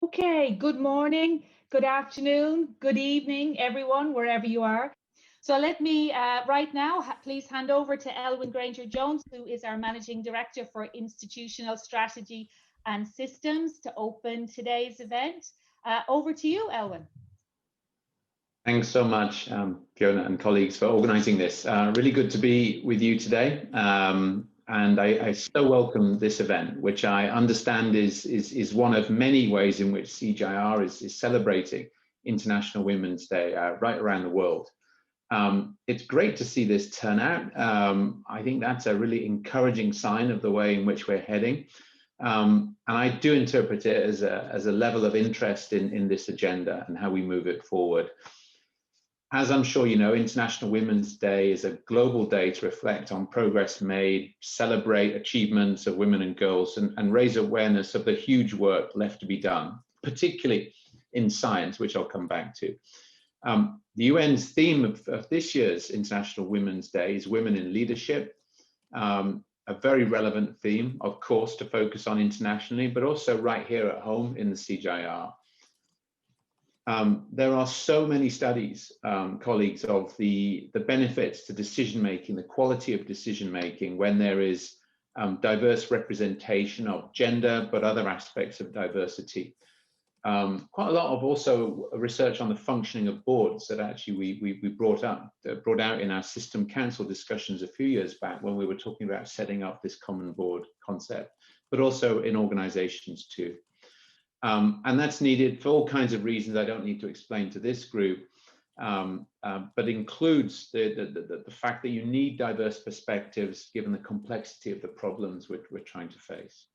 Okay, good morning, good afternoon, good evening, everyone, wherever you are. So let me right now, please hand over to Elwyn Granger-Jones, who is our Managing Director for Institutional Strategy and Systems, to open today's event. Over to you, Elwyn. Thanks so much, Fiona and colleagues, for organising this. Really good to be with you today. And I so welcome this event, which I understand is one of many ways in which CGIAR is celebrating International Women's Day right around the world. It's great to see this turnout. I think that's a really encouraging sign of the way in which we're heading. And I do interpret it as a level of interest in this agenda and how we move it forward. As I'm sure you know, International Women's Day is a global day to reflect on progress made, celebrate achievements of women and girls, and raise awareness of the huge work left to be done, particularly in science, which I'll come back to. The UN's theme of this year's International Women's Day is Women in Leadership, a very relevant theme, of course, to focus on internationally, but also right here at home in the CGIAR. There are so many studies, colleagues, of the benefits to decision-making, the quality of decision-making when there is diverse representation of gender, but other aspects of diversity. Quite a lot of also research on the functioning of boards that actually we brought out in our system council discussions a few years back when we were talking about setting up this common board concept, but also in organizations too. And that's needed for all kinds of reasons I don't need to explain to this group, but includes the fact that you need diverse perspectives given the complexity of the problems we're trying to face.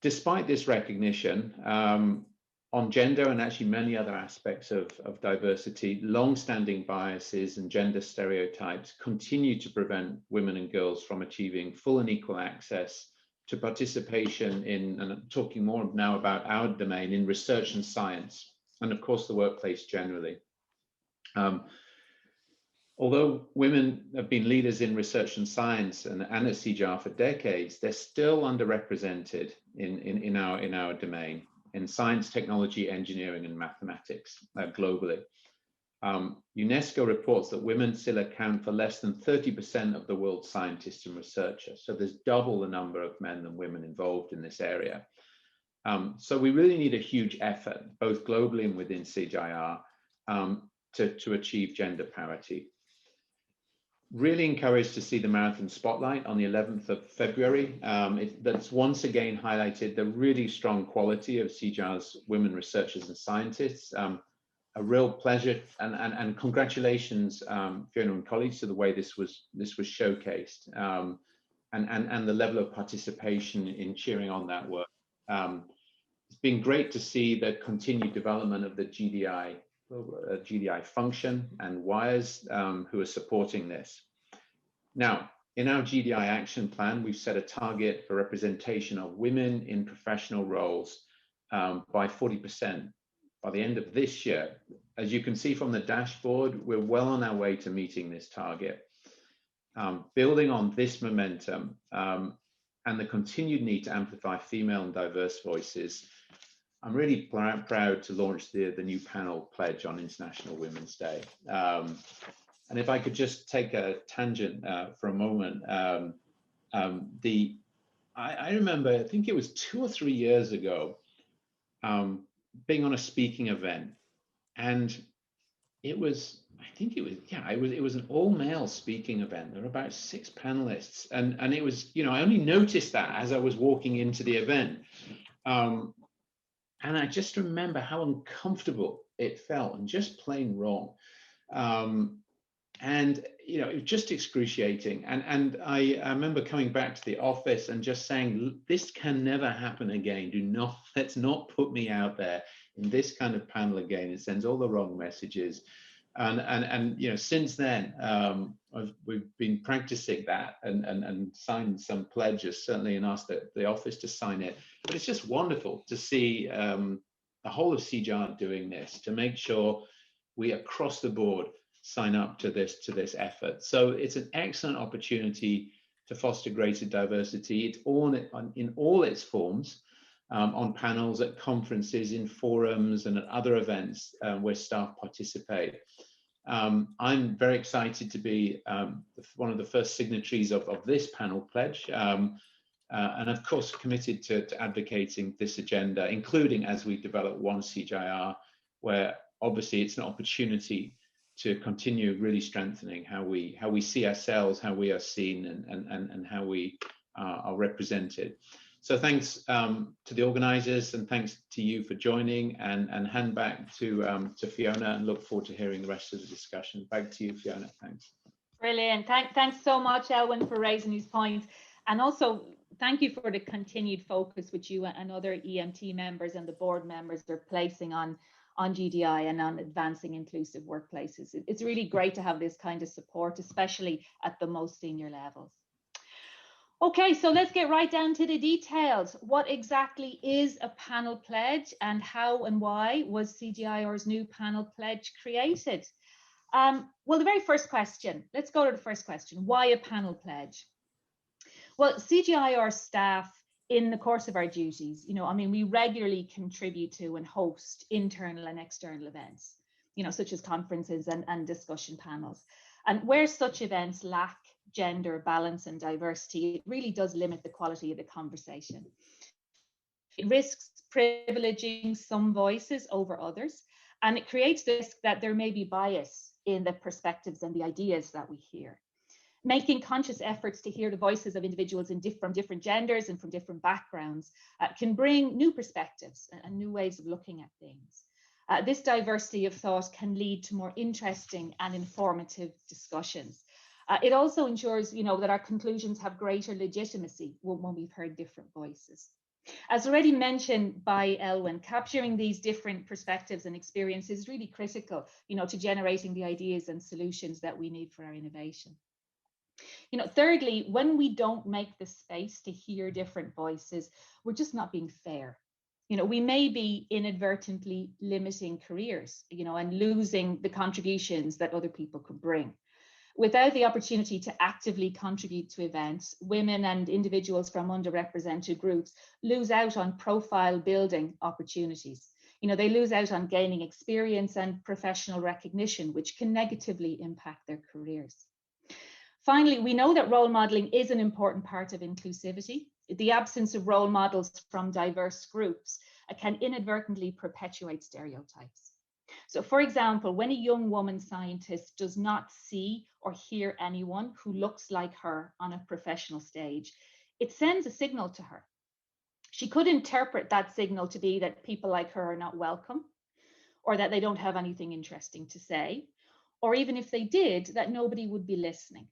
Despite this recognition, on gender and actually many other aspects of diversity, long-standing biases and gender stereotypes continue to prevent women and girls from achieving full and equal access to participation in, and I'm talking more now about our domain, in research and science, and of course the workplace generally. Although women have been leaders in research and science and at CGIAR for decades, they're still underrepresented in our domain, in science, technology, engineering, and mathematics globally. UNESCO reports that women still account for less than 30% of the world's scientists and researchers. So there's double the number of men than women involved in this area. So we really need a huge effort, both globally and within CGIAR, to achieve gender parity. Really encouraged to see the Marathon Spotlight on the 11th of February. That's once again highlighted the really strong quality of CGIAR's women researchers and scientists. A real pleasure and congratulations, Fiona and colleagues, to the way this was showcased and the level of participation in cheering on that work. It's been great to see the continued development of the GDI function and WIRES who are supporting this. Now, in our GDI action plan, we've set a target for representation of women in professional roles by 40%. By the end of this year. As you can see from the dashboard, we're well on our way to meeting this target. Building on this momentum and the continued need to amplify female and diverse voices, I'm really proud to launch the new panel pledge on International Women's Day. And if I could just take a tangent for a moment, I remember, I think it was 2 or 3 years ago, being on a speaking event, and it was an all-male speaking event. There were about 6 panelists, and it was, I only noticed that as I was walking into the event, and I just remember how uncomfortable it felt and just plain wrong, and it was just excruciating. And I remember coming back to the office and just saying, this can never happen again. Let's not put me out there in this kind of panel again. It sends all the wrong messages. And since then, we've been practicing that and signed some pledges, certainly, and asked the office to sign it. But it's just wonderful to see the whole of CGIAR doing this, to make sure we across the board sign up to this effort. So it's an excellent opportunity to foster greater diversity. It's in all its forms, on panels, at conferences, in forums, and at other events where staff participate. I'm very excited to be one of the first signatories of this panel pledge, and of course committed to advocating this agenda, including as we develop one CGIAR, where obviously it's an opportunity to continue really strengthening how we see ourselves, how we are seen, and how we are represented. So thanks to the organisers, and thanks to you for joining, and hand back to Fiona, and look forward to hearing the rest of the discussion. Back to you, Fiona. Thanks. Brilliant. Thanks so much, Elwyn, for raising these points. And also, thank you for the continued focus which you and other EMT members and the board members are placing on GDI and on advancing inclusive workplaces. It's really great to have this kind of support, especially at the most senior levels. Okay, so let's get right down to the details. What exactly is a panel pledge, and how and why was CGIAR's new panel pledge created? Well, the very first question, let's go to the first question. Why a panel pledge? Well, CGIAR staff, in the course of our duties, I mean, we regularly contribute to and host internal and external events, such as conferences and discussion panels. And where such events lack gender balance and diversity, it really does limit the quality of the conversation. It risks privileging some voices over others, and it creates the risk that there may be bias in the perspectives and the ideas that we hear. Making conscious efforts to hear the voices of individuals from different genders and from different backgrounds can bring new perspectives and new ways of looking at things. This diversity of thought can lead to more interesting and informative discussions. It also ensures, that our conclusions have greater legitimacy when we've heard different voices. As already mentioned by Elwyn, capturing these different perspectives and experiences is really critical, to generating the ideas and solutions that we need for our innovation. Thirdly, when we don't make the space to hear different voices, we're just not being fair. We may be inadvertently limiting careers, and losing the contributions that other people could bring. Without the opportunity to actively contribute to events, women and individuals from underrepresented groups lose out on profile building opportunities. They lose out on gaining experience and professional recognition, which can negatively impact their careers. Finally, we know that role modeling is an important part of inclusivity. The absence of role models from diverse groups can inadvertently perpetuate stereotypes. So, for example, when a young woman scientist does not see or hear anyone who looks like her on a professional stage, it sends a signal to her. She could interpret that signal to be that people like her are not welcome, or that they don't have anything interesting to say, or even if they did, that nobody would be listening.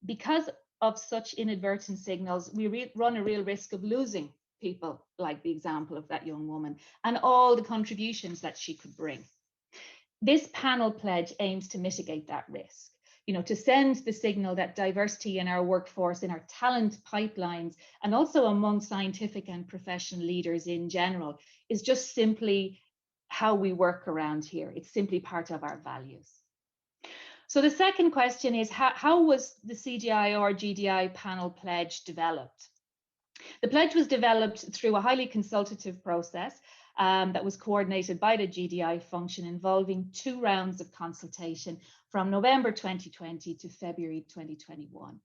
Because of such inadvertent signals, we run a real risk of losing people like the example of that young woman and all the contributions that she could bring. This panel pledge aims to mitigate that risk, to send the signal that diversity in our workforce, in our talent pipelines, and also among scientific and professional leaders in general, is just simply how we work around here. It's simply part of our values. So the second question is, how was the CGIAR GDI panel pledge developed? The pledge was developed through a highly consultative process that was coordinated by the GDI function, involving 2 rounds of consultation from November 2020 to February 2021.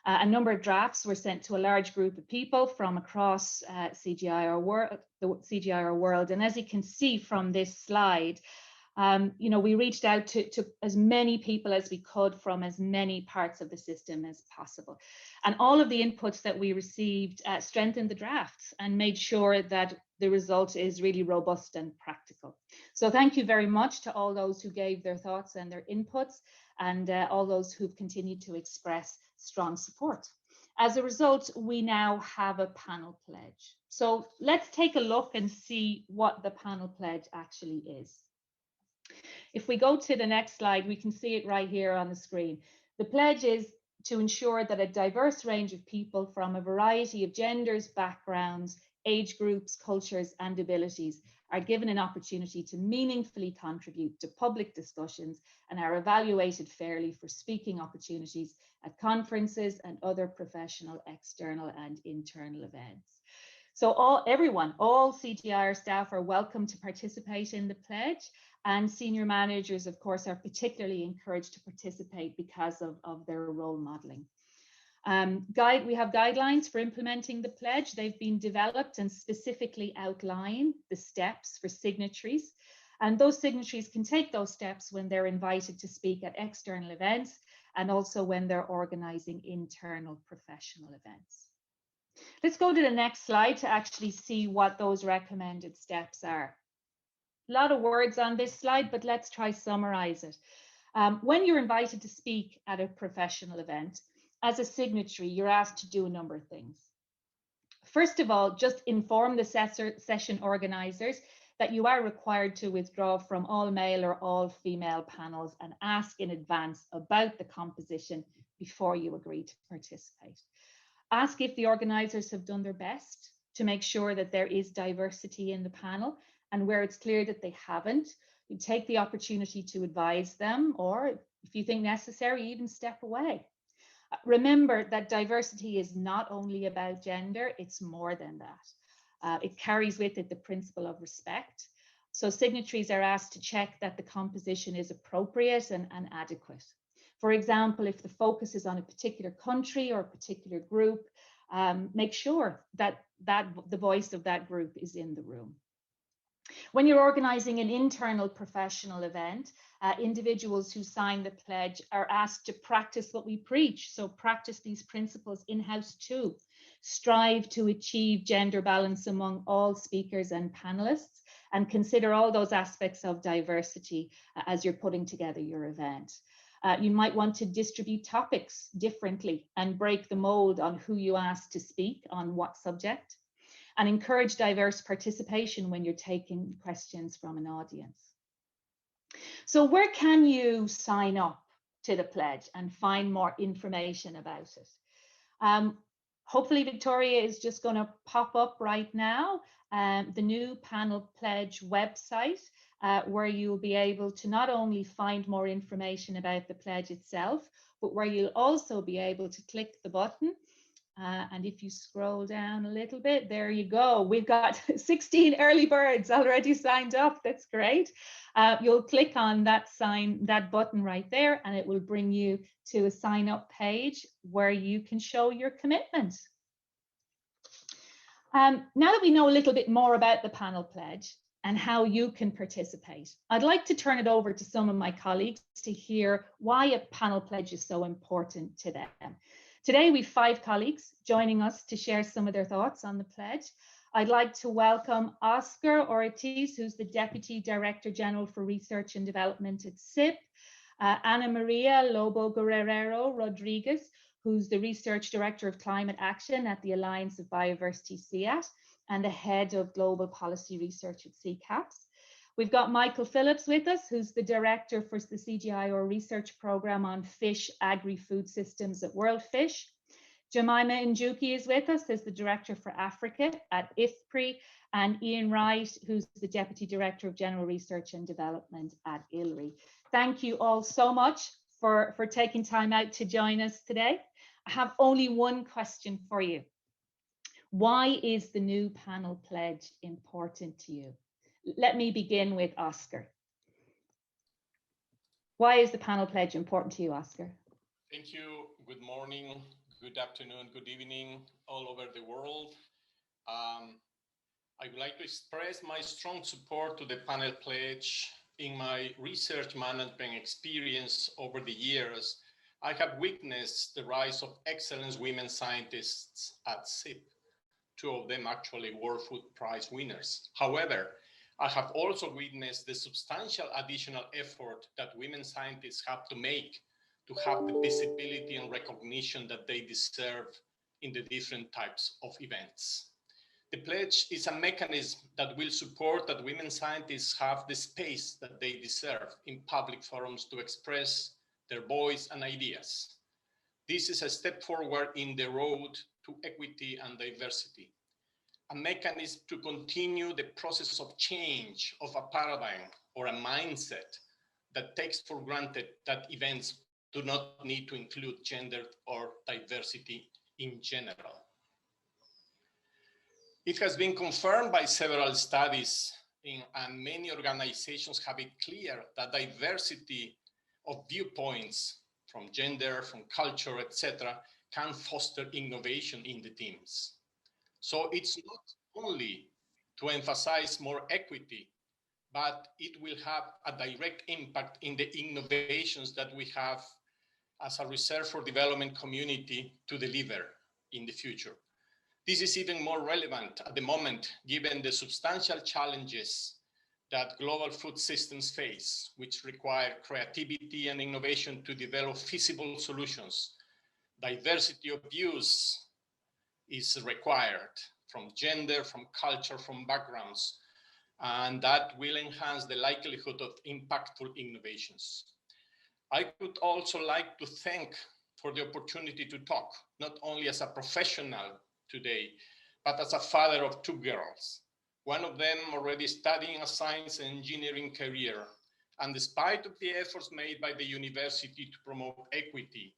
A number of drafts were sent to a large group of people from across the CGIAR world. And as you can see from this slide, we reached out to as many people as we could from as many parts of the system as possible. And all of the inputs that we received strengthened the drafts and made sure that the result is really robust and practical. So thank you very much to all those who gave their thoughts and their inputs, and all those who've continued to express strong support. As a result, we now have a panel pledge. So let's take a look and see what the panel pledge actually is. If we go to the next slide, we can see it right here on the screen. The pledge is to ensure that a diverse range of people from a variety of genders, backgrounds, age groups, cultures, and abilities are given an opportunity to meaningfully contribute to public discussions and are evaluated fairly for speaking opportunities at conferences and other professional, external, and internal events. So all CGIAR staff are welcome to participate in the pledge, and senior managers, of course, are particularly encouraged to participate because of their role modeling. We have guidelines for implementing the pledge. They've been developed and specifically outline the steps for signatories. And those signatories can take those steps when they're invited to speak at external events and also when they're organizing internal professional events. Let's go to the next slide to actually see what those recommended steps are. A lot of words on this slide, but let's try summarize it. When you're invited to speak at a professional event, as a signatory, you're asked to do a number of things. First of all, just inform the session organizers that you are required to withdraw from all male or all female panels and ask in advance about the composition before you agree to participate. Ask if the organizers have done their best to make sure that there is diversity in the panel, and where it's clear that they haven't, you take the opportunity to advise them, or if you think necessary, even step away. Remember that diversity is not only about gender, it's more than that. It carries with it the principle of respect. So signatories are asked to check that the composition is appropriate and adequate. For example, if the focus is on a particular country or a particular group, make sure that the voice of that group is in the room. When you're organizing an internal professional event, individuals who sign the pledge are asked to practice what we preach. So practice these principles in-house too. Strive to achieve gender balance among all speakers and panelists, and consider all those aspects of diversity as you're putting together your event. You might want to distribute topics differently and break the mold on who you ask to speak on what subject, and encourage diverse participation when you're taking questions from an audience. So where can you sign up to the pledge and find more information about it? Hopefully Victoria is just going to pop up right now, the new Panel Pledge website, where you'll be able to not only find more information about the pledge itself, but where you'll also be able to click the button. And if you scroll down a little bit, there you go. We've got 16 early birds already signed up. That's great. You'll click on that button right there, and it will bring you to a sign up page where you can show your commitment. Now that we know a little bit more about the Panel Pledge and how you can participate, I'd like to turn it over to some of my colleagues to hear why a Panel Pledge is so important to them. Today, we have 5 colleagues joining us to share some of their thoughts on the pledge. I'd like to welcome Oscar Ortiz, who's the Deputy Director General for Research and Development at CIP, Ana Maria Lobo Guerrero Rodriguez, who's the Research Director of Climate Action at the Alliance of Biodiversity CIAT, and the Head of Global Policy Research at CCAPS. We've got Michael Phillips with us, who's the Director for the CGIAR Research Programme on Fish Agri-Food Systems at World Fish. Jemima Njuki is with us as the Director for Africa at IFPRI, and Ian Wright, who's the Deputy Director of General Research and Development at ILRI. Thank you all so much for taking time out to join us today. I have only one question for you. Why is the new Panel Pledge important to you? Let me begin with Oscar. Why is the Panel Pledge important to you, Oscar? Thank you. Good morning, good afternoon, good evening, all over the world. I would like to express my strong support to the Panel Pledge. In my research management experience over the years, I have witnessed the rise of excellent women scientists at CIP. 2 of them actually World Food Prize winners. However, I have also witnessed the substantial additional effort that women scientists have to make to have the visibility and recognition that they deserve in the different types of events. The pledge is a mechanism that will support that women scientists have the space that they deserve in public forums to express their voice and ideas. This is a step forward in the road to equity and diversity, a mechanism to continue the process of change of a paradigm or a mindset that takes for granted that events do not need to include gender or diversity in general. It has been confirmed by several studies and many organizations have it clear that diversity of viewpoints from gender, from culture, etc., can foster innovation in the teams. So it's not only to emphasize more equity, but it will have a direct impact in the innovations that we have as a research for development community to deliver in the future. This is even more relevant at the moment, given the substantial challenges that global food systems face, which require creativity and innovation to develop feasible solutions. Diversity of views is required from gender, from culture, from backgrounds, and that will enhance the likelihood of impactful innovations. I would also like to thank for the opportunity to talk, not only as a professional today, but as a father of 2 girls, one of them already studying a science and engineering career. And despite of the efforts made by the university to promote equity,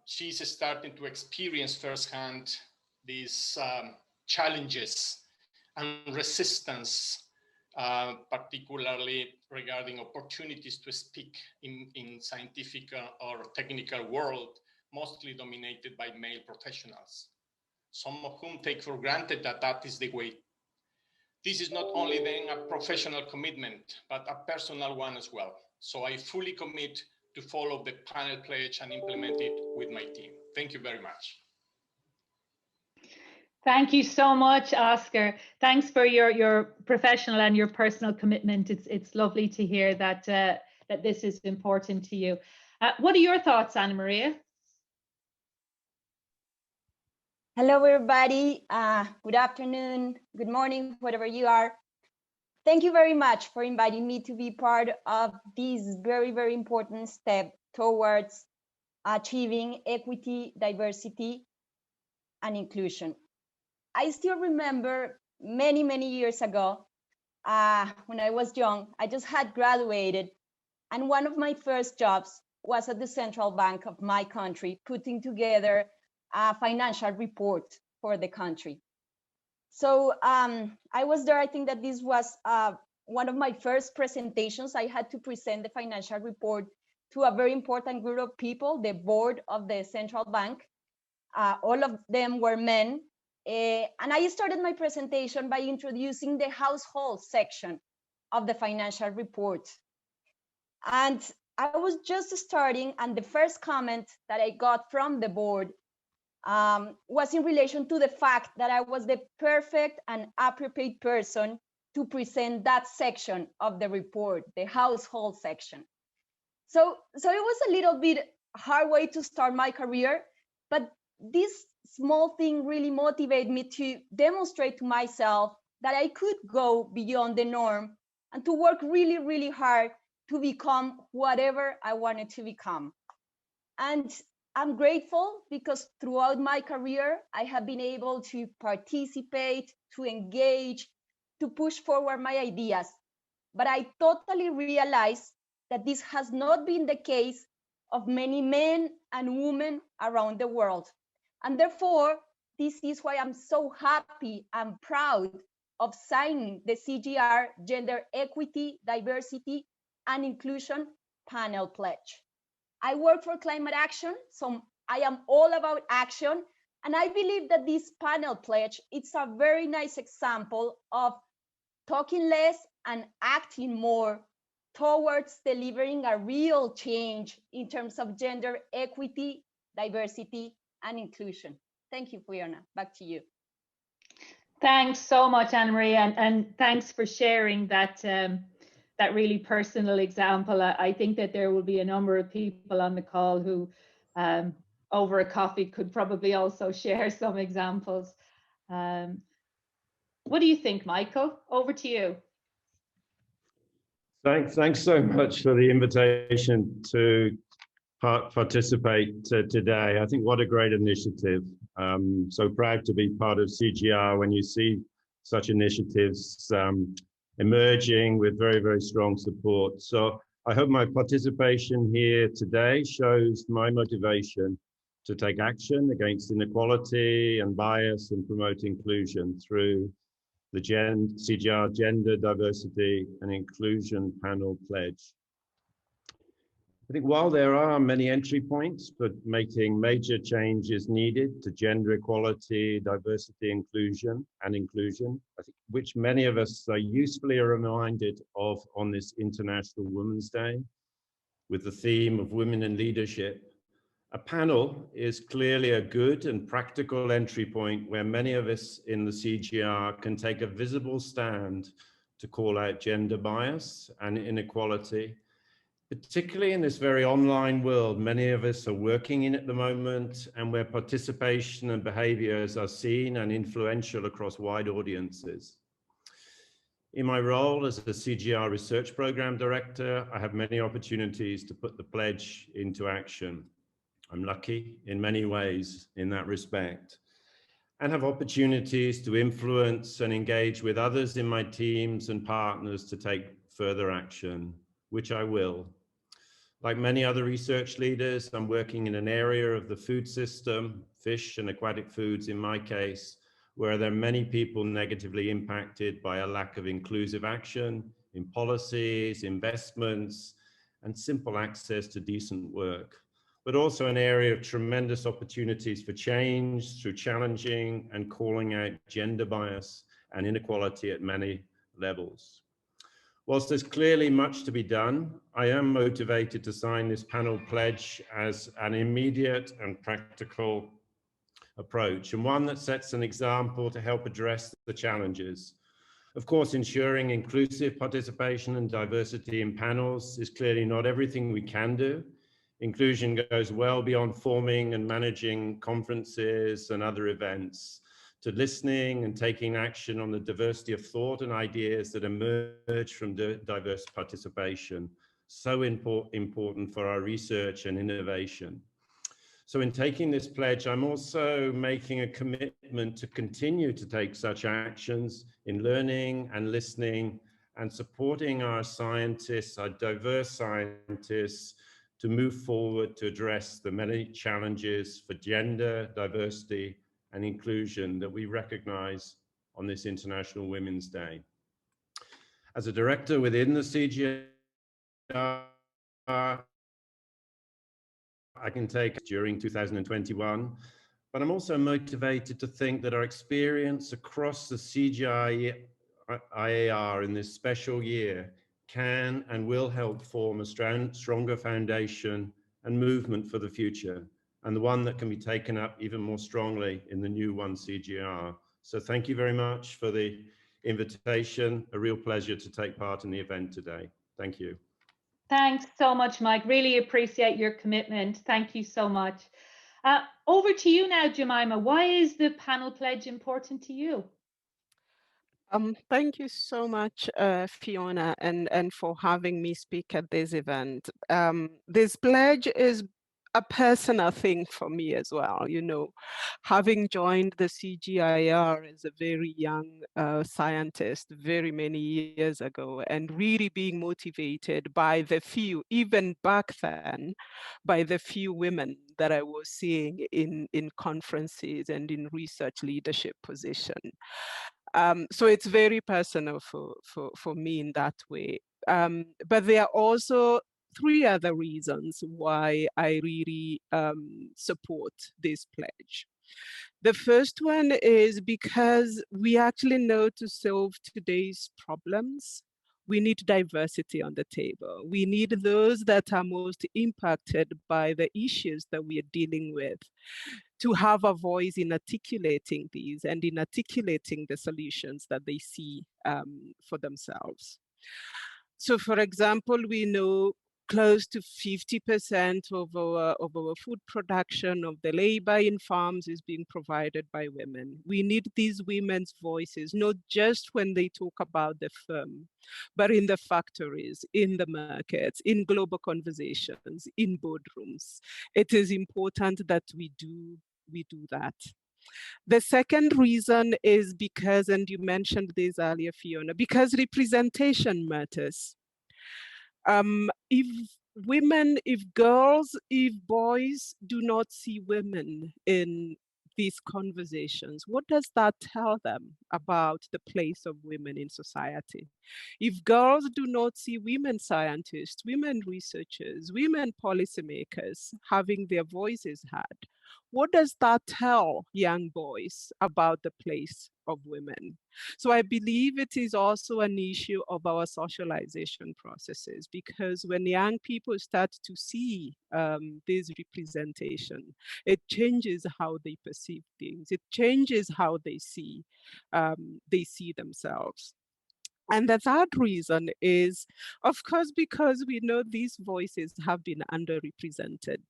she's starting to experience firsthand these challenges and resistance, particularly regarding opportunities to speak in scientific or technical world, mostly dominated by male professionals, some of whom take for granted that that is the way. This is not only then a professional commitment, but a personal one as well. So I fully commit to follow the panel pledge and implement it with my team. Thank you very much. Thank you so much, Oscar. Thanks for your professional and your personal commitment. It's lovely to hear that that this is important to you. What are your thoughts, Anna Maria? Hello, everybody. Good afternoon, good morning, whatever you are. Thank you very much for inviting me to be part of this very, very important step towards achieving equity, diversity, and inclusion. I still remember many, many years ago, when I was young, I just had graduated, and one of my first jobs was at the central bank of my country, putting together a financial report for the country. So I was there. I think that this was one of my first presentations. I had to present the financial report to a very important group of people, the board of the central bank. All of them were men. And I started my presentation by introducing the household section of the financial report. And I was just starting, and the first comment that I got from the board was in relation to the fact that I was the perfect and appropriate person to present that section of the report, the household section. So it was a little bit hard way to start my career, but this small thing really motivated me to demonstrate to myself that I could go beyond the norm and to work really, really hard to become whatever I wanted to become. And I'm grateful because throughout my career, I have been able to participate, to engage, to push forward my ideas. But I totally realize that this has not been the case of many men and women around the world. And therefore, this is why I'm so happy and proud of signing the CGIAR Gender Equity, Diversity, and Inclusion Panel Pledge. I work for climate action, so I am all about action. And I believe that this panel pledge, it's a very nice example of talking less and acting more towards delivering a real change in terms of gender equity, diversity, and inclusion. Thank you, Fiona. Back to you. Thanks so much, Anna Maria, and thanks for sharing that that really personal example. I think that there will be a number of people on the call who over a coffee could probably also share some examples. What do you think, Michael? Over to you. Thanks so much for the invitation to participate today. I think what a great initiative. So proud to be part of CGIAR when you see such initiatives emerging with very, very strong support. So I hope my participation here today shows my motivation to take action against inequality and bias and promote inclusion through the CGIAR Gender, Diversity and Inclusion Panel Pledge. I think while there are many entry points for making major changes needed to gender equality, diversity, inclusion, I think, which many of us are usefully reminded of on this International Women's Day, with the theme of women in leadership, a panel is clearly a good and practical entry point where many of us in the CGIAR can take a visible stand to call out gender bias and inequality, particularly in this very online world many of us are working in at the moment, and where participation and behaviors are seen and influential across wide audiences. In my role as a CGIAR Research Program Director, I have many opportunities to put the pledge into action. I'm lucky in many ways in that respect, and have opportunities to influence and engage with others in my teams and partners to take further action, which I will. Like many other research leaders, I'm working in an area of the food system, fish and aquatic foods in my case, where there are many people negatively impacted by a lack of inclusive action in policies, investments, and simple access to decent work, but also an area of tremendous opportunities for change through challenging and calling out gender bias and inequality at many levels. Whilst there's clearly much to be done, I am motivated to sign this panel pledge as an immediate and practical approach, and one that sets an example to help address the challenges. Of course, ensuring inclusive participation and diversity in panels is clearly not everything we can do. Inclusion goes well beyond forming and managing conferences and other events, to listening and taking action on the diversity of thought and ideas that emerge from diverse participation. So important for our research and innovation. So in taking this pledge, I'm also making a commitment to continue to take such actions in learning and listening and supporting our scientists, our diverse scientists, to move forward to address the many challenges for gender, diversity, and inclusion that we recognize on this International Women's Day. As a director within the CGIAR, I can take during 2021, but I'm also motivated to think that our experience across the CGIAR in this special year can and will help form a stronger foundation and movement for the future, and the one that can be taken up even more strongly in the new One CGIAR. So thank you very much for the invitation. A real pleasure to take part in the event today. Thank you. Thanks so much, Mike. Really appreciate your commitment. Thank you so much. Over to you now, Jemima. Why is the panel pledge important to you? Thank you so much, Fiona, and for having me speak at this event. This pledge is a personal thing for me as well. You know, having joined the CGIAR as a very young scientist very many years ago, and really being motivated by the few, even back then, by the few women that I was seeing in conferences and in research leadership position. So it's very personal for me in that way. But there are also three other reasons why I really support this pledge. The first one is because we actually know to solve today's problems, we need diversity on the table. We need those that are most impacted by the issues that we are dealing with to have a voice in articulating these and in articulating the solutions that they see for themselves. So for example, we know close to 50% of our food production, of the labor in farms is being provided by women. We need these women's voices, not just when they talk about the firm, but in the factories, in the markets, in global conversations, in boardrooms. It is important that we do that. The second reason is because, and you mentioned this earlier, Fiona, because representation matters. If if boys do not see women in these conversations, what does that tell them about the place of women in society? If girls do not see women scientists, women researchers, women policymakers having their voices heard, what does that tell young boys about the place of women? So I believe it is also an issue of our socialization processes, because when young people start to see this representation, it changes how they perceive things. It changes how they see themselves. And the third reason is, of course, because we know these voices have been underrepresented.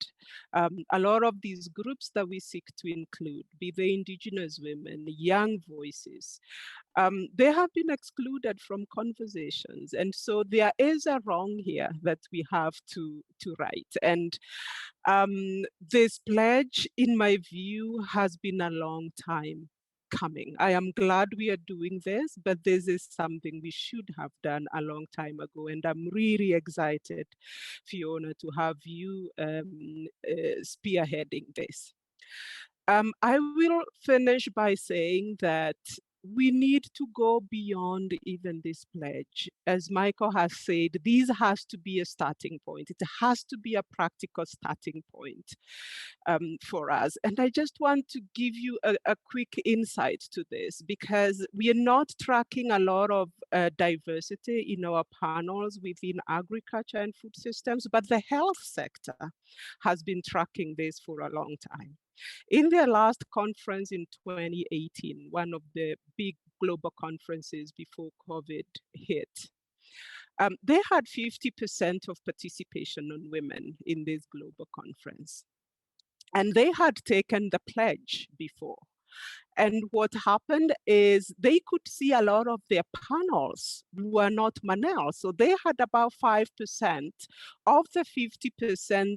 A lot of these groups that we seek to include, be they indigenous women, young voices, they have been excluded from conversations. And so there is a wrong here that we have to right. And this pledge, in my view, has been a long time coming. I am glad we are doing this, but this is something we should have done a long time ago. And I'm really excited, Fiona, to have you spearheading this. I will finish by saying that we need to go beyond even this pledge. As Michael has said, this has to be a starting point. It has to be a practical starting point for us. And I just want to give you a quick insight to this, because we are not tracking a lot of diversity in our panels within agriculture and food systems, but the health sector has been tracking this for a long time. In their last conference in 2018, one of the big global conferences before COVID hit, they had 50% of participation on women in this global conference. And they had taken the pledge before. And what happened is they could see a lot of their panels were not Manel. So they had about 5% of the 50%,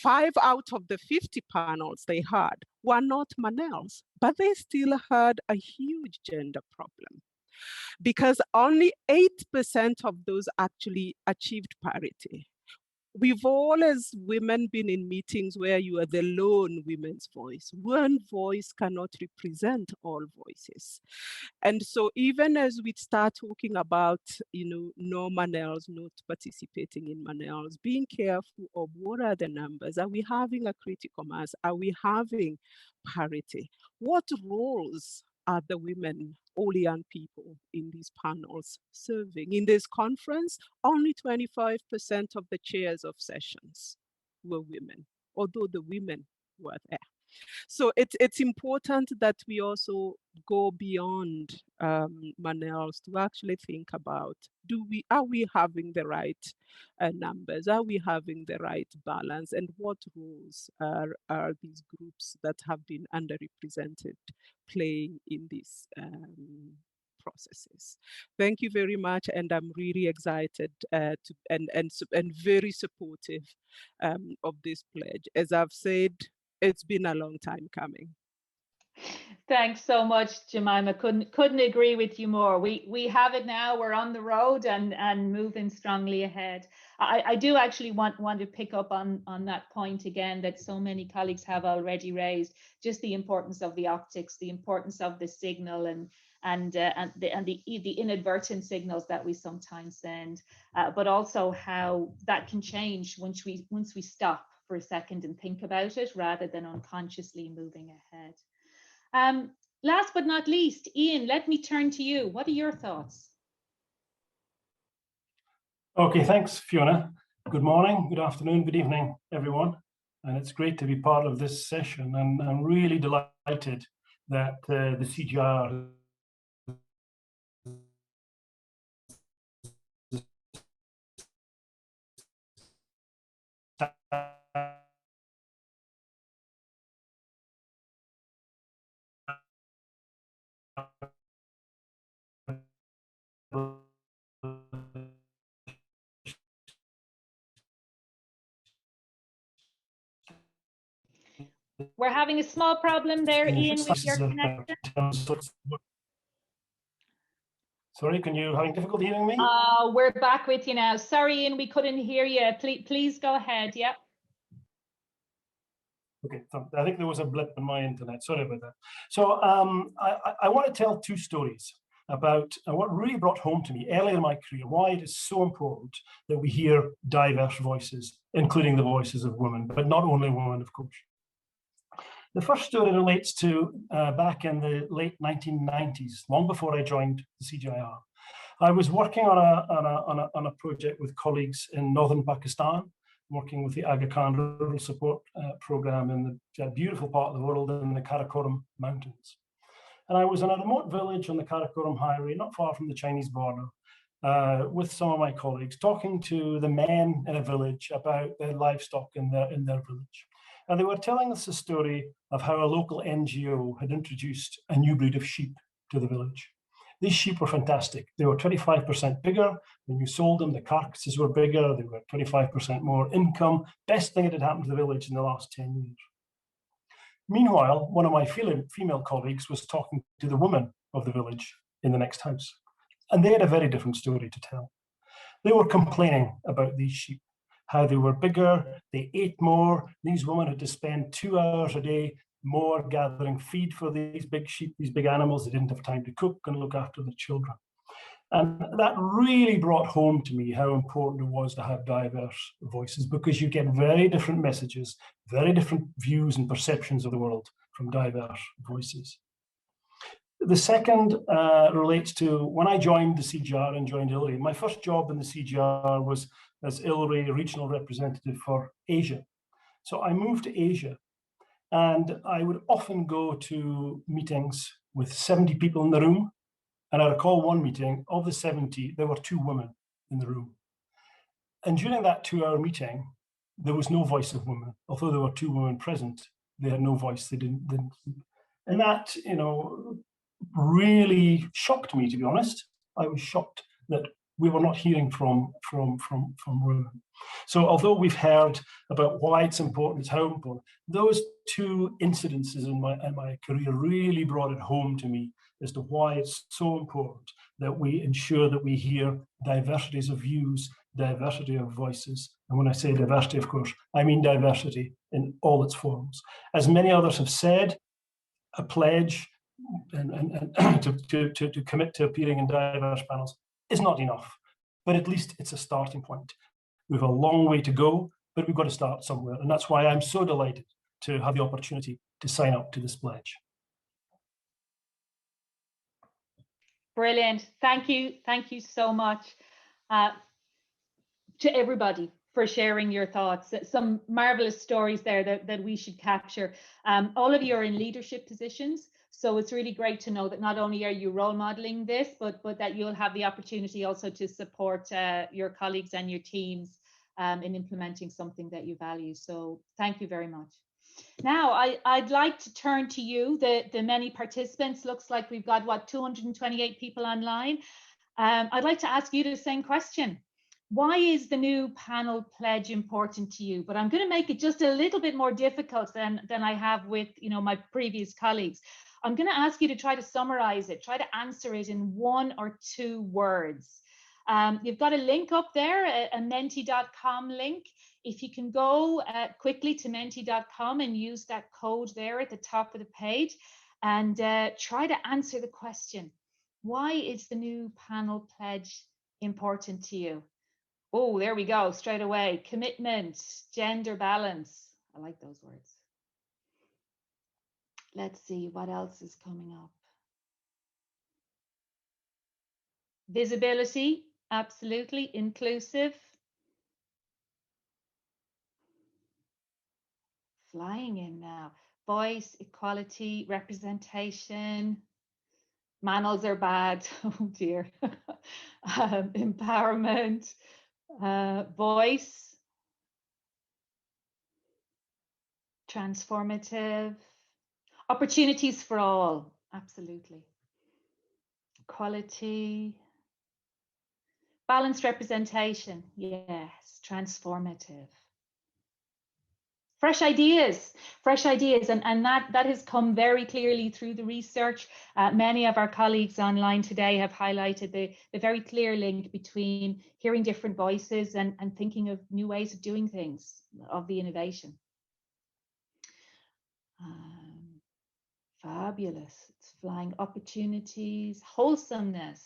5 out of the 50 panels they had were not Manels, but they still had a huge gender problem, because only 8% of those actually achieved parity. We've all, as women, been in meetings where you are the lone women's voice. One voice cannot represent all voices. And so even as we start talking about, no Manels not participating in Manels, being careful of what are the numbers? Are we having a critical mass? Are we having parity? What roles are the women, all young people in these panels serving? In this conference, only 25% of the chairs of sessions were women, although the women were there. So it's important that we also go beyond Manels to actually think about, are we having the right numbers? Are we having the right balance? And what roles are these groups that have been underrepresented playing in these processes? Thank you very much, and I'm really excited and very supportive of this pledge. As I've said, it's been a long time coming. Thanks so much, Jemima. Couldn't agree with you more. We have it now. We're on the road and moving strongly ahead. I do actually want to pick up on that point again that so many colleagues have already raised, just the importance of the optics, the importance of the signal and the inadvertent signals that we sometimes send, but also how that can change once we stop for a second and think about it rather than unconsciously moving ahead. Last but not least, Ian, let me turn to you. What are your thoughts? Okay, thanks, Fiona. Good morning, good afternoon, good evening, everyone. And it's great to be part of this session. And I'm really delighted that the CGIAR We're having a small problem there, Ian, with your connection. Sorry, can you having difficulty hearing me? We're back with you now. Sorry, Ian, we couldn't hear you. Please go ahead. Yep. Okay, so I think there was a blip in my internet. Sorry about that. So I want to tell two stories about what really brought home to me early in my career, why it is so important that we hear diverse voices, including the voices of women, but not only women, of course. The first story relates to back in the late 1990s, long before I joined the CGIAR. I was working on a project with colleagues in northern Pakistan, working with the Aga Khan Rural Support Program in the beautiful part of the world in the Karakoram Mountains. And I was in a remote village on the Karakoram Highway, not far from the Chinese border, with some of my colleagues, talking to the men in a village about their livestock in their village. And they were telling us the story of how a local NGO had introduced a new breed of sheep to the village. These sheep were fantastic. They were 25% bigger. When you sold them, the carcasses were bigger. They were 25% more income. Best thing that had happened to the village in the last 10 years. Meanwhile, one of my female colleagues was talking to the woman of the village in the next house. And they had a very different story to tell. They were complaining about these sheep, how they were bigger, they ate more. These women had to spend 2 hours a day more gathering feed for these big sheep, these big animals. They didn't have time to cook and look after the children. And that really brought home to me how important it was to have diverse voices, because you get very different messages, very different views and perceptions of the world from diverse voices. The second relates to when I joined the CGIAR and joined ILRI. My first job in the CGIAR was as ILRI regional representative for Asia. So I moved to Asia, and I would often go to meetings with 70 people in the room. And I recall one meeting, of the 70, there were 2 women in the room. And during that 2-hour meeting, there was no voice of women. Although there were 2 women present, they had no voice, they didn't speak. And that, really shocked me, to be honest. I was shocked that we were not hearing from women. So although we've heard about why it's important, how important, those 2 incidences in my career really brought it home to me as to why it's so important that we ensure that we hear diversities of views, diversity of voices. And when I say diversity, of course, I mean diversity in all its forms. As many others have said, a pledge and to commit to appearing in diverse panels is not enough, but at least it's a starting point. We have a long way to go, but we've got to start somewhere. And that's why I'm so delighted to have the opportunity to sign up to this pledge. Brilliant. Thank you. Thank you so much to everybody for sharing your thoughts. Some marvelous stories there that we should capture. All of you are in leadership positions. So it's really great to know that not only are you role modeling this, but that you'll have the opportunity also to support your colleagues and your teams in implementing something that you value. So thank you very much. Now, I'd like to turn to you, the many participants. Looks like we've got, 228 people online. I'd like to ask you the same question. Why is the new panel pledge important to you? But I'm going to make it just a little bit more difficult than I have with my previous colleagues. I'm going to ask you to try to summarize it, try to answer it in 1 or 2 words. You've got a link up there, a menti.com link. If you can go quickly to menti.com and use that code there at the top of the page and try to answer the question, why is the new panel pledge important to you? Oh, there we go, straight away. Commitment, gender balance. I like those words. Let's see what else is coming up. Visibility, absolutely. Inclusive. Flying in now. Voice, equality, representation. Manels are bad. Oh dear. Empowerment. Voice. Transformative. Opportunities for all. Absolutely. Equality. Balanced representation. Yes. Transformative. fresh ideas, and that has come very clearly through the research. Many of our colleagues online today have highlighted the very clear link between hearing different voices and thinking of new ways of doing things, of the innovation. Fabulous. It's flying. Opportunities, wholesomeness,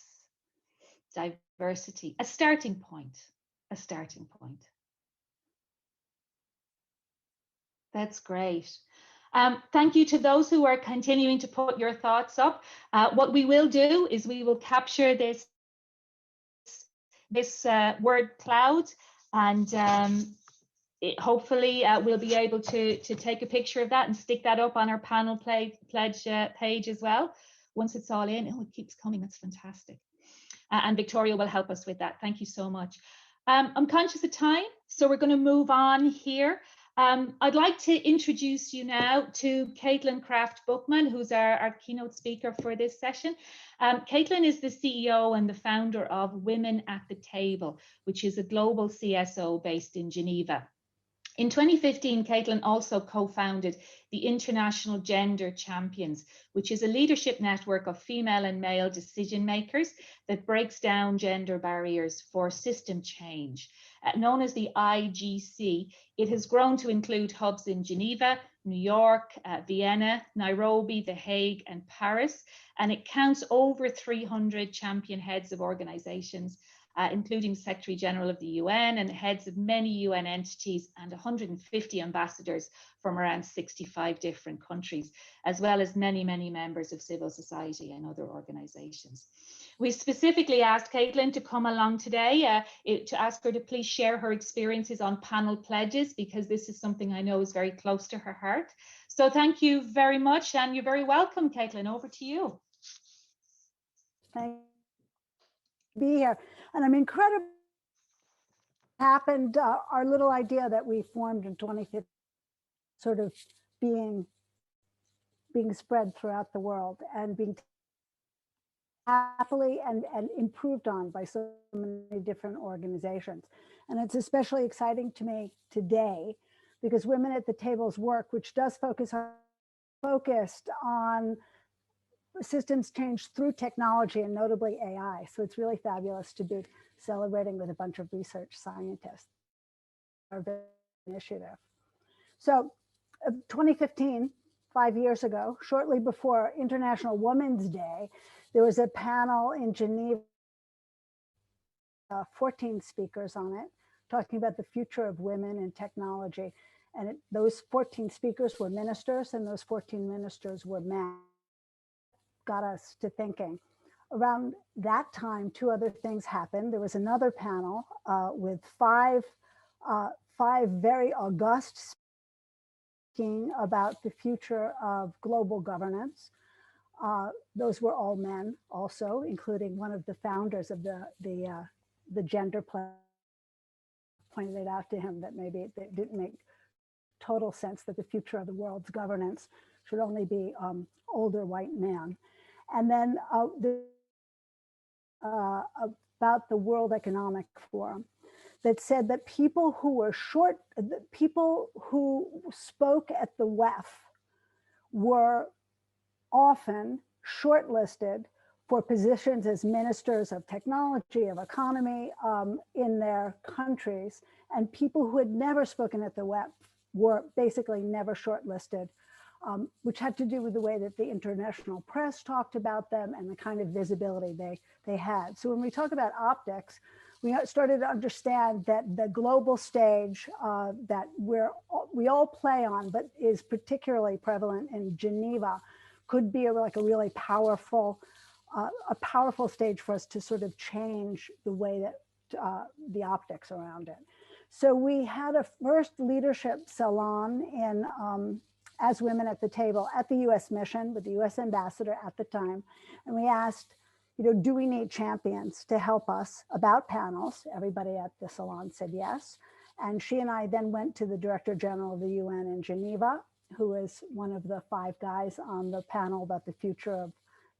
diversity, a starting point. That's great. Thank you to those who are continuing to put your thoughts up. What we will do is we will capture this word cloud, and hopefully we'll be able to take a picture of that and stick that up on our panel pledge page as well. Once it's all in, oh, it keeps coming, that's fantastic. And Victoria will help us with that. Thank you so much. I'm conscious of time, so we're going to move on here. I'd like to introduce you now to Caitlin Kraft-Bookman, who's our keynote speaker for this session. Caitlin is the CEO and the founder of Women at the Table, which is a global CSO based in Geneva. In 2015, Caitlin also co-founded the International Gender Champions, which is a leadership network of female and male decision makers that breaks down gender barriers for system change. Known as the IGC, it has grown to include hubs in Geneva, New York, Vienna, Nairobi, The Hague, and Paris, and it counts over 300 champion heads of organizations, including Secretary General of the UN and heads of many UN entities and 150 ambassadors from around 65 different countries, as well as many, many members of civil society and other organizations. We specifically asked Caitlin to come along today to ask her to please share her experiences on panel pledges, because this is something I know is very close to her heart. So thank you very much, and you're very welcome, Caitlin. Over to you. Thank you. Be here, and I'm incredibly happened. Our little idea that we formed in 2015, sort of being spread throughout the world and being happily and improved on by so many different organizations. And it's especially exciting to me today because Women at the Table's work, which does focused on systems change through technology and notably AI. So it's really fabulous to be celebrating with a bunch of research scientists. Our initiative. So 2015, 5 years ago, shortly before International Women's Day, there was a panel in Geneva, 14 speakers on it, talking about the future of women in technology. And those 14 speakers were ministers, and those 14 ministers were men. Got us to thinking. Around that time, two other things happened. There was another panel with five very august speaking about the future of global governance. Those were all men also, including one of the founders of the gender pledge. Pointed it out to him that maybe it didn't make total sense that the future of the world's governance should only be older white men. And then about the World Economic Forum that said that people who spoke at the WEF were often shortlisted for positions as ministers of technology, of economy in their countries. And people who had never spoken at the WEF were basically never shortlisted, which had to do with the way that the international press talked about them and the kind of visibility they had. So when we talk about optics, we started to understand that the global stage that we all play on, but is particularly prevalent in Geneva, could be like a really powerful stage for us to sort of change the way that the optics around it. So we had a first leadership salon in as Women at the Table at the US mission with the US ambassador at the time. And we asked, do we need champions to help us about panels? Everybody at the salon said yes. And she and I then went to the Director General of the UN in Geneva, who is one of the 5 guys on the panel about the future of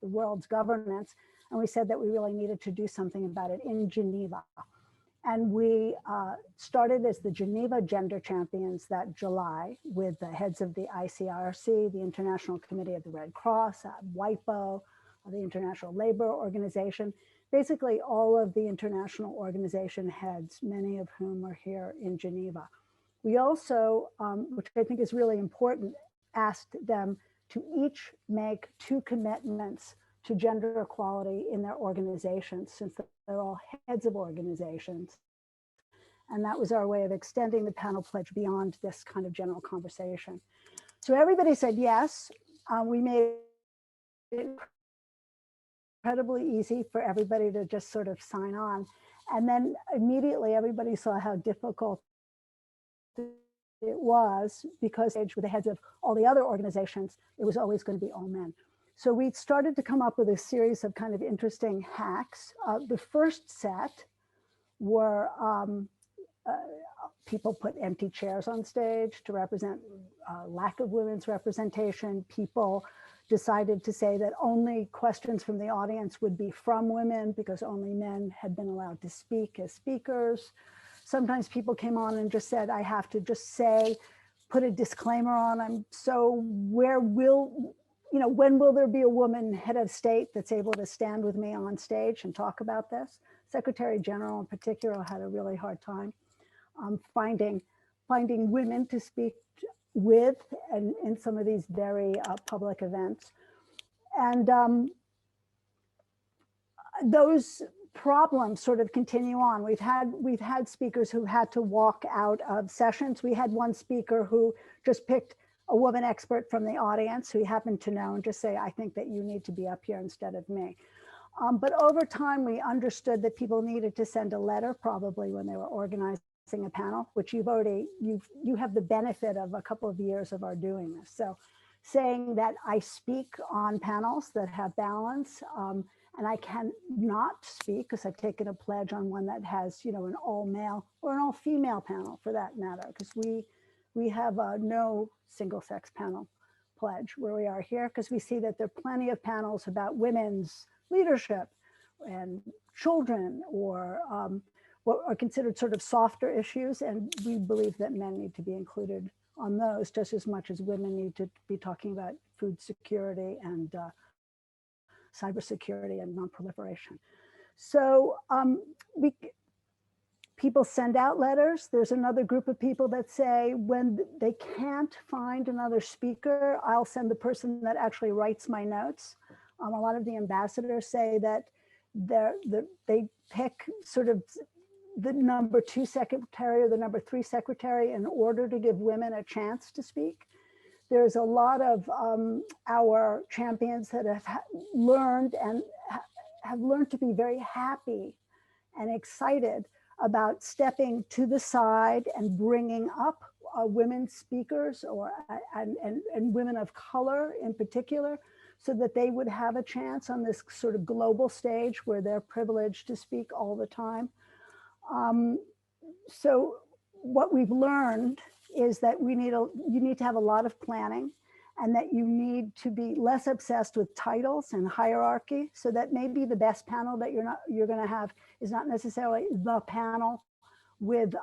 the world's governance. And we said that we really needed to do something about it in Geneva. And we started as the Geneva Gender Champions that July with the heads of the ICRC, the International Committee of the Red Cross, WIPO, the International Labor Organization, basically all of the international organization heads, many of whom are here in Geneva. We also, which I think is really important, asked them to each make 2 commitments to gender equality in their organizations, since they're all heads of organizations. And that was our way of extending the panel pledge beyond this kind of general conversation. So everybody said yes. We made it incredibly easy for everybody to just sort of sign on. And then immediately everybody saw how difficult it was, because with the heads of all the other organizations, it was always going to be all men. So we started to come up with a series of kind of interesting hacks. The first set were people put empty chairs on stage to represent lack of women's representation. People decided to say that only questions from the audience would be from women because only men had been allowed to speak as speakers. Sometimes people came on and just said, I have to just say, put a disclaimer on. When will there be a woman head of state that's able to stand with me on stage and talk about this? Secretary General in particular had a really hard time finding women to speak with and in some of these very public events. And those problems sort of continue on. We've had speakers who had to walk out of sessions. We had one speaker who just picked a woman expert from the audience who he happened to know and just say, I think that you need to be up here instead of me. But over time, we understood that people needed to send a letter, probably when they were organizing a panel, which you have the benefit of a couple of years of our doing this. So saying that I speak on panels that have balance, and I cannot speak because I've taken a pledge on one that has, an all male or an all female panel for that matter, because we have no single sex panel pledge where we are here, because we see that there are plenty of panels about women's leadership and children, or what are considered sort of softer issues. And we believe that men need to be included on those just as much as women need to be talking about food security and cybersecurity and non-proliferation. So people send out letters. There's another group of people that say when they can't find another speaker, I'll send the person that actually writes my notes. A lot of the ambassadors say that they pick sort of the number 2 secretary or the number 3 secretary in order to give women a chance to speak. There's a lot of our champions that have learned to be very happy and excited about stepping to the side and bringing up women speakers and women of color in particular, so that they would have a chance on this sort of global stage where they're privileged to speak all the time. So what we've learned is that you need to have a lot of planning, and that you need to be less obsessed with titles and hierarchy, so that maybe the best panel that you're going to have is not necessarily the panel with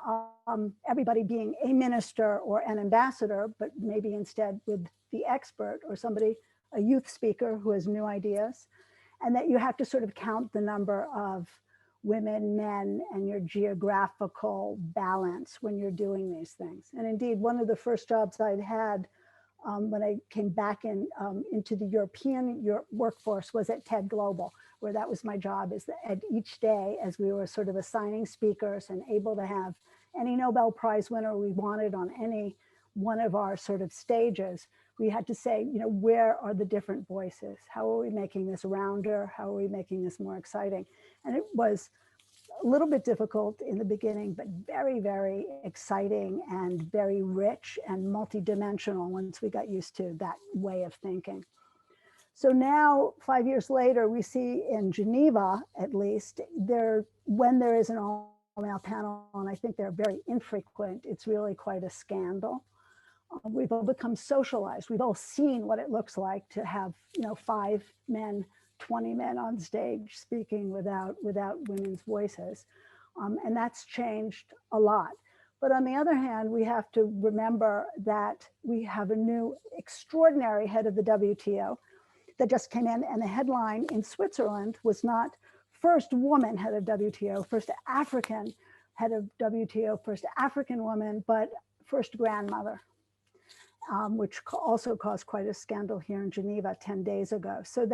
everybody being a minister or an ambassador, but maybe instead with the expert or somebody, a youth speaker who has new ideas, and that you have to sort of count the number of women, men, and your geographical balance when you're doing these things. And indeed, one of the first jobs I'd had when I came back into the European workforce was at TED Global, where that was my job, is that at each day, as we were sort of assigning speakers and able to have any Nobel Prize winner we wanted on any one of our sort of stages, we had to say, where are the different voices? How are we making this rounder? How are we making this more exciting? And it was a little bit difficult in the beginning, but very, very exciting and very rich and multidimensional once we got used to that way of thinking. So now, 5 years later, we see in Geneva, at least, when there is an all-male panel, and I think they're very infrequent, it's really quite a scandal. We've all become socialized. We've all seen what it looks like to have, 5 men, 20 men on stage speaking without women's voices. And that's changed a lot. But on the other hand, we have to remember that we have a new extraordinary head of the WTO that just came in, and the headline in Switzerland was not first woman head of WTO, first African head of WTO, first African woman, but first grandmother, which also caused quite a scandal here in Geneva 10 days ago. So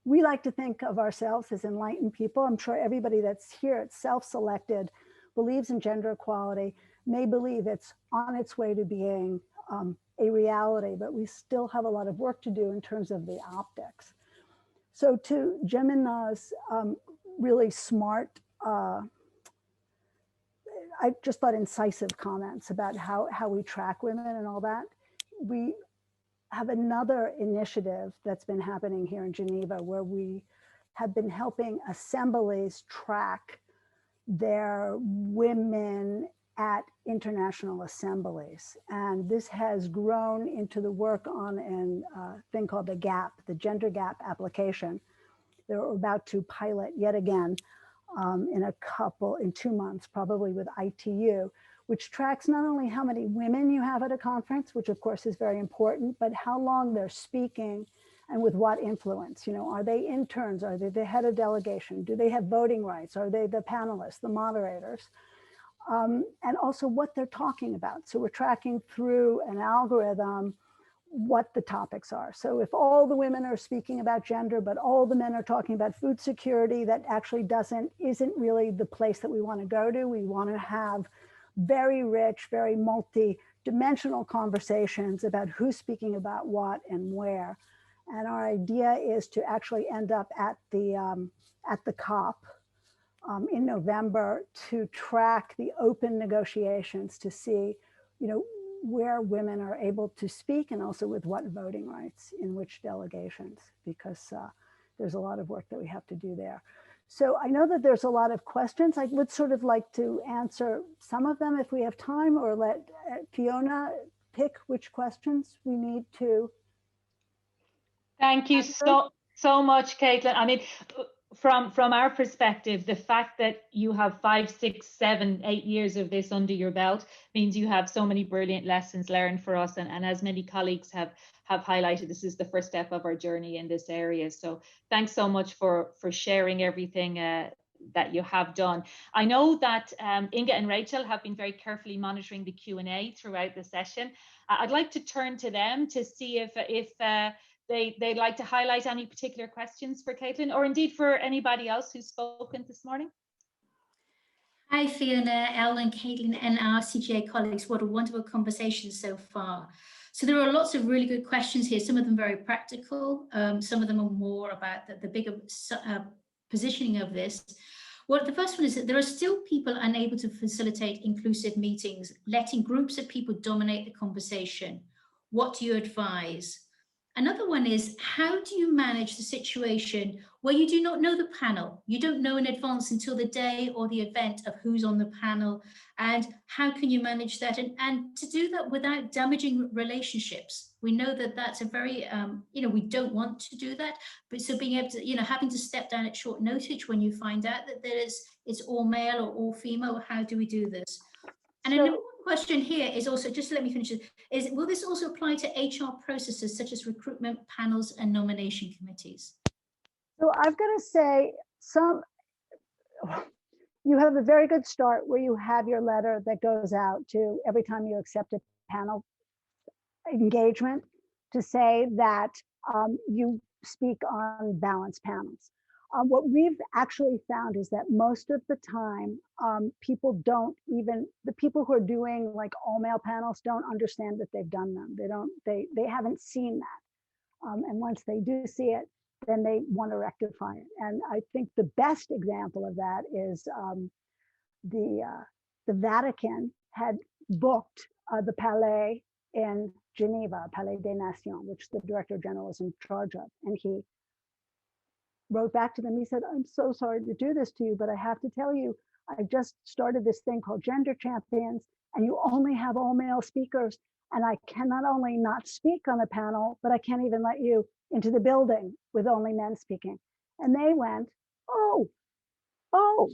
we like to think of ourselves as enlightened people. I'm sure everybody that's here, it's self-selected, believes in gender equality, may believe it's on its way to being a reality, but we still have a lot of work to do in terms of the optics. So to Gemina's really smart, I just thought incisive comments about how we track women and all that, we have another initiative that's been happening here in Geneva where we have been helping assemblies track their women at international assemblies. And this has grown into the work on a thing called the GAP, the Gender Gap application. They're about to pilot yet again in 2 months, probably with ITU, which tracks not only how many women you have at a conference, which of course is very important, but how long they're speaking and with what influence. You know, are they interns? Are they the head of delegation? Do they have voting rights? Are they the panelists, the moderators? And also what they're talking about. So we're tracking through an algorithm what the topics are. So if all the women are speaking about gender, but all the men are talking about food security, that actually isn't really the place that we want to go to. We want to have very rich, very multi-dimensional conversations about who's speaking about what and where. And our idea is to actually end up at the COP in November to track the open negotiations to see, you know, where women are able to speak and also with what voting rights in which delegations, because there's a lot of work that we have to do there. So I know that there's a lot of questions. I would sort of like to answer some of them if we have time, or let Fiona pick which questions we need to. Thank you so much, Caitlin. I mean, from our perspective, the fact that you have 5, 6, 7, 8 years of this under your belt means you have so many brilliant lessons learned for us. And as many colleagues have highlighted, this is the first step of our journey in this area. So thanks so much for sharing everything that you have done. I know that Inga and Rachel have been very carefully monitoring the Q&A throughout the session. I'd like to turn to them to see if they'd like to highlight any particular questions for Caitlin, or indeed for anybody else who's spoken this morning. Hi, Fiona, Ellen, Caitlin, and our CGA colleagues. What a wonderful conversation so far. So there are lots of really good questions here, some of them very practical, some of them are more about the bigger positioning of this. Well, the first one is that there are still people unable to facilitate inclusive meetings, letting groups of people dominate the conversation. What do you advise? Another one is, how do you manage the situation where you do not know the panel? You don't know in advance until the day or the event of who's on the panel, and how can you manage that? And to do that without damaging relationships. We know that that's a very, we don't want to do that, but so being able to, having to step down at short notice when you find out that it's all male or all female, how do we do this? And another question here is also, just to let me finish, is will this also apply to HR processes such as recruitment panels and nomination committees? So I've got to say, you have a very good start where you have your letter that goes out to every time you accept a panel engagement to say that you speak on balanced panels. What we've actually found is that most of the time, people don't even, the people who are doing like all male panels don't understand that they've done them. They haven't seen that. And once they do see it, then they want to rectify it. And I think the best example of that is the Vatican had booked the Palais in Geneva, Palais des Nations, which the Director General is in charge of. And he wrote back to them. He said, I'm so sorry to do this to you, but I have to tell you, I just started this thing called Gender Champions, and you only have all male speakers. And I can not only not speak on a panel, but I can't even let you into the building with only men speaking. And they went, oh, oh,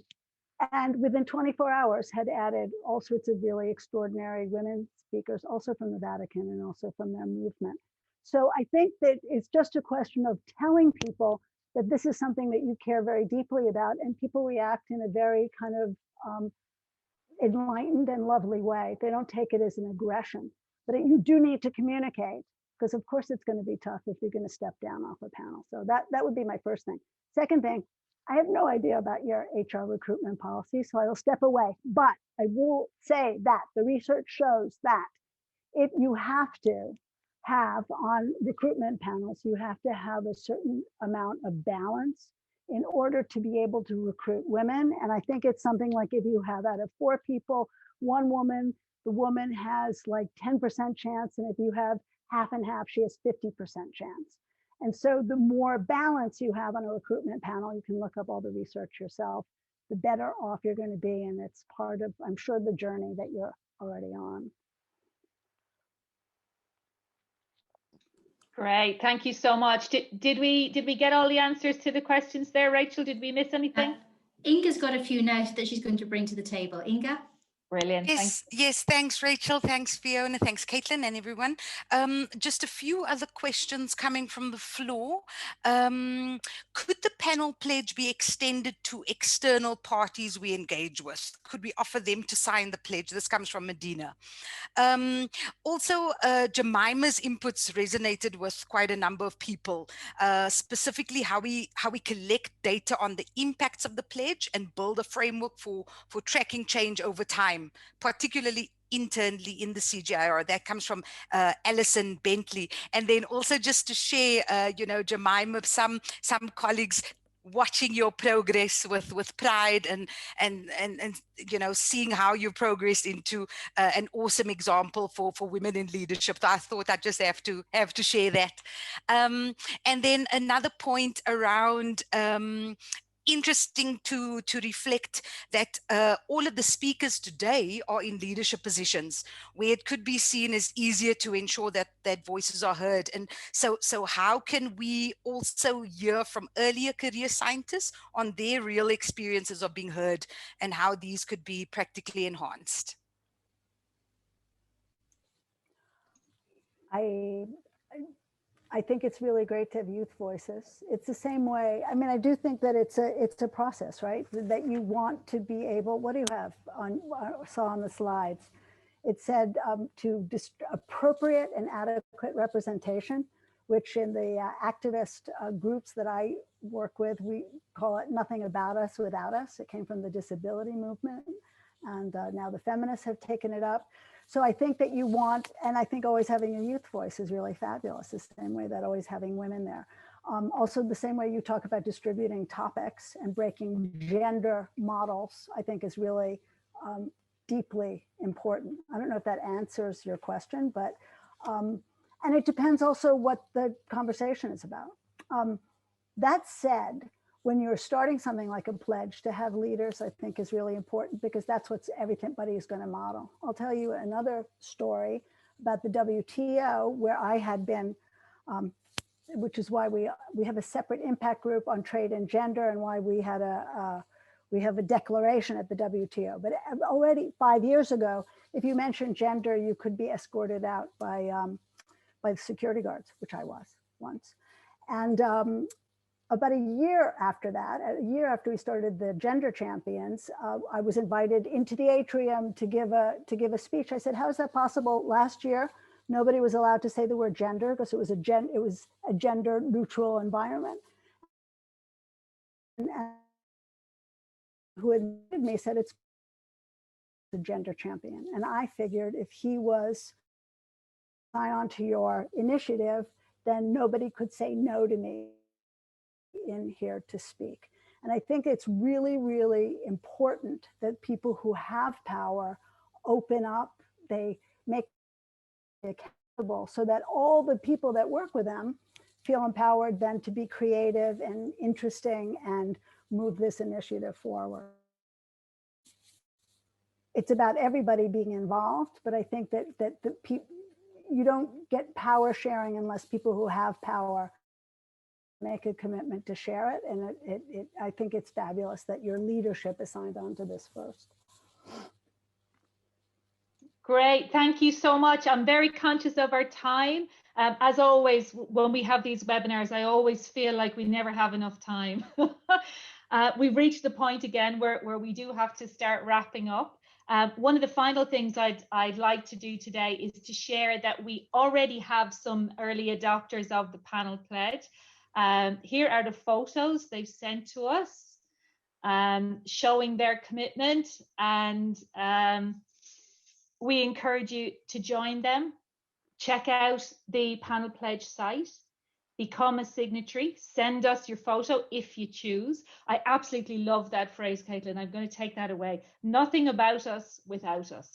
and within 24 hours had added all sorts of really extraordinary women speakers, also from the Vatican and also from their movement. So I think that it's just a question of telling people that this is something that you care very deeply about, and people react in a very kind of enlightened and lovely way. They don't take it as an aggression, but you do need to communicate, because of course it's going to be tough if you're going to step down off a panel. So that would be my first thing. Second thing, I have no idea about your HR recruitment policy, so I will step away. But I will say that the research shows that if you have to have on recruitment panels, you have to have a certain amount of balance in order to be able to recruit women. And I think it's something like if you have out of 4 people, 1 woman, the woman has like 10% chance. And if you have half and half, she has 50% chance. And so the more balance you have on a recruitment panel, you can look up all the research yourself, the better off you're going to be. And it's part of, I'm sure, the journey that you're already on. Great, thank you so much. Did we get all the answers to the questions there, Rachel? Did we miss anything? Inga's got a few now that she's going to bring to the table. Inga? Brilliant. Yes, thanks, Rachel. Thanks, Fiona. Thanks, Caitlin, and everyone. Just a few other questions coming from the floor. Could the panel pledge be extended to external parties we engage with? Could we offer them to sign the pledge? This comes from Medina. Also, Jemima's inputs resonated with quite a number of people, specifically how we collect data on the impacts of the pledge and build a framework for tracking change over time, particularly internally in the CGIAR. That comes from Alison Bentley. And then also just to share, Jemima, some colleagues watching your progress with pride and seeing how you progressed into an awesome example for women in leadership. So I thought I'd just have to share that. And then another point around interesting to reflect that all of the speakers today are in leadership positions where it could be seen as easier to ensure that voices are heard. And so how can we also hear from earlier career scientists on their real experiences of being heard and how these could be practically enhanced? I think it's really great to have youth voices. It's the same way. I mean, I do think that it's a process, right? That you want to be able. What do you have on? I saw on the slides. It said to appropriate and adequate representation, which in the activist groups that I work with, we call it nothing about us without us. It came from the disability movement, and now the feminists have taken it up. So I think that you want, and I think always having a youth voice is really fabulous, the same way that always having women there. Also the same way you talk about distributing topics and breaking gender models, I think is really deeply important. I don't know if that answers your question, but, and it depends also what the conversation is about. That said, when you're starting something like a pledge, to have leaders, I think is really important, because that's what everybody is going to model. I'll tell you another story about the WTO, where I had been, which is why we have a separate impact group on trade and gender, and why we had we have a declaration at the WTO. But already 5 years ago, if you mentioned gender, you could be escorted out by the security guards, which I was once. And about a year after that, a year after we started the Gender Champions, I was invited into the atrium to give a speech. I said, "How is that possible? Last year, nobody was allowed to say the word gender because it was a gender neutral environment." And who invited me said, "It's the Gender Champion." And I figured if he was sign on to your initiative, then nobody could say no to me in here to speak. And I think it's really, really important that people who have power open up, they make it accountable, so that all the people that work with them feel empowered then to be creative and interesting and move this initiative forward. It's about everybody being involved, but I think that you don't get power sharing unless people who have power make a commitment to share it. And I think it's fabulous that your leadership is signed on to this first. Great, thank you so much. I'm very conscious of our time. As always, when we have these webinars, I always feel like we never have enough time. We've reached the point again where we do have to start wrapping up. One of the final things I'd like to do today is to share that we already have some early adopters of the panel pledge. Here are the photos they've sent to us, showing their commitment, and we encourage you to join them. Check out the panel pledge site, become a signatory, send us your photo if you choose. I absolutely love that phrase, Caitlin. I'm going to take that away. Nothing about us without us.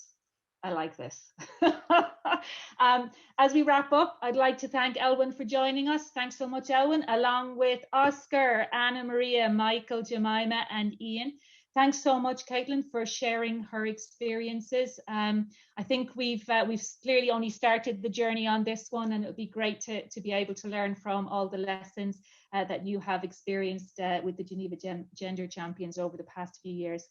I like this. As we wrap up, I'd like to thank Elwyn for joining us. Thanks so much, Elwyn, along with Oscar, Anna Maria, Michael, Jemima, and Ian. Thanks so much, Caitlin, for sharing her experiences. I think we've clearly only started the journey on this one, and it would be great to be able to learn from all the lessons that you have experienced with the Geneva Gender Champions over the past few years.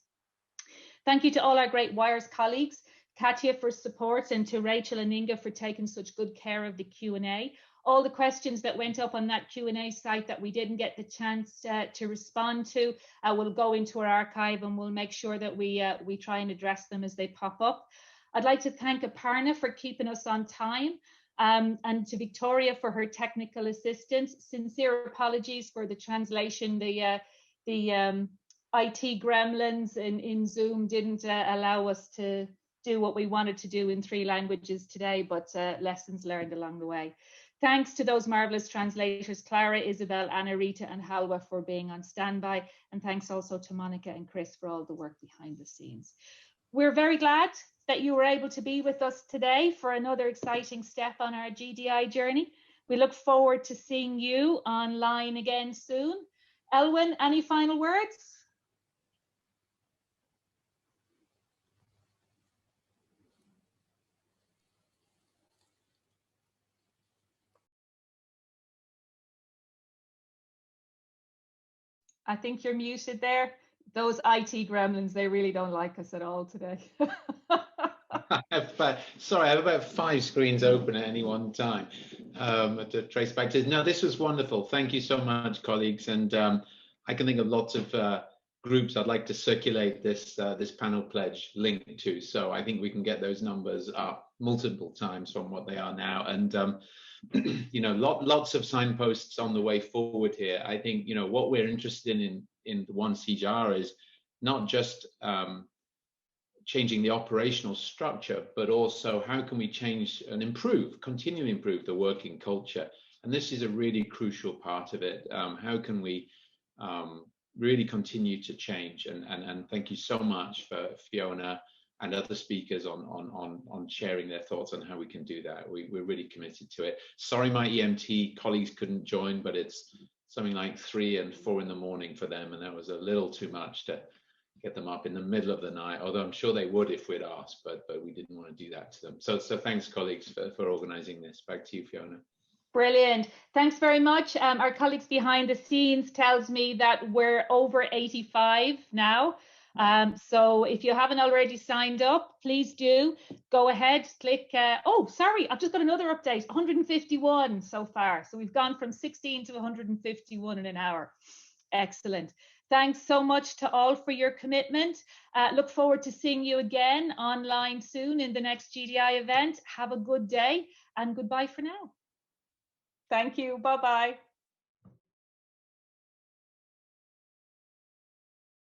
Thank you to all our great WIRES colleagues, Katya for support, and to Rachel and Inga for taking such good care of the Q&A. All the questions that went up on that Q&A site that we didn't get the chance to respond to will go into our archive, and we'll make sure that we try and address them as they pop up. I'd like to thank Aparna for keeping us on time, and to Victoria for her technical assistance. Sincere apologies for the translation. The IT gremlins in Zoom didn't allow us to do what we wanted to do in 3 languages today, but lessons learned along the way. Thanks to those marvelous translators, Clara, Isabel, Anna Rita, and Halwa for being on standby. And thanks also to Monica and Chris for all the work behind the scenes. We're very glad that you were able to be with us today for another exciting step on our GDI journey. We look forward to seeing you online again soon. Elwyn, any final words? I think you're muted there. Those IT gremlins, they really don't like us at all today. Sorry, I have about 5 screens open at any one time to trace back to. No, this was wonderful. Thank you so much, colleagues. And I can think of lots of groups I'd like to circulate this panel pledge link to. So I think we can get those numbers up multiple times from what they are now. And you know, lots of signposts on the way forward here. I think, you know, what we're interested in the One CGIAR is not just changing the operational structure, but also how can we change and improve, continue to improve the working culture. And this is a really crucial part of it. How can we really continue to change? And thank you so much for Fiona and other speakers on sharing their thoughts on how we can do that. We're really committed to it. Sorry, my EMT colleagues couldn't join, but it's something like 3 and 4 in the morning for them, and that was a little too much to get them up in the middle of the night, although I'm sure they would if we'd asked, but we didn't want to do that to them. So thanks, colleagues, for organizing this. Back to you, Fiona. Brilliant. Thanks very much. Our colleagues behind the scenes tells me that we're over 85 now. So if you haven't already signed up, please do go ahead, click. Oh, sorry, I've just got another update, 151 so far. So we've gone from 16 to 151 in an hour. Excellent. Thanks so much to all for your commitment. Look forward to seeing you again online soon in the next GDI event. Have a good day and goodbye for now. Thank you. Bye-bye.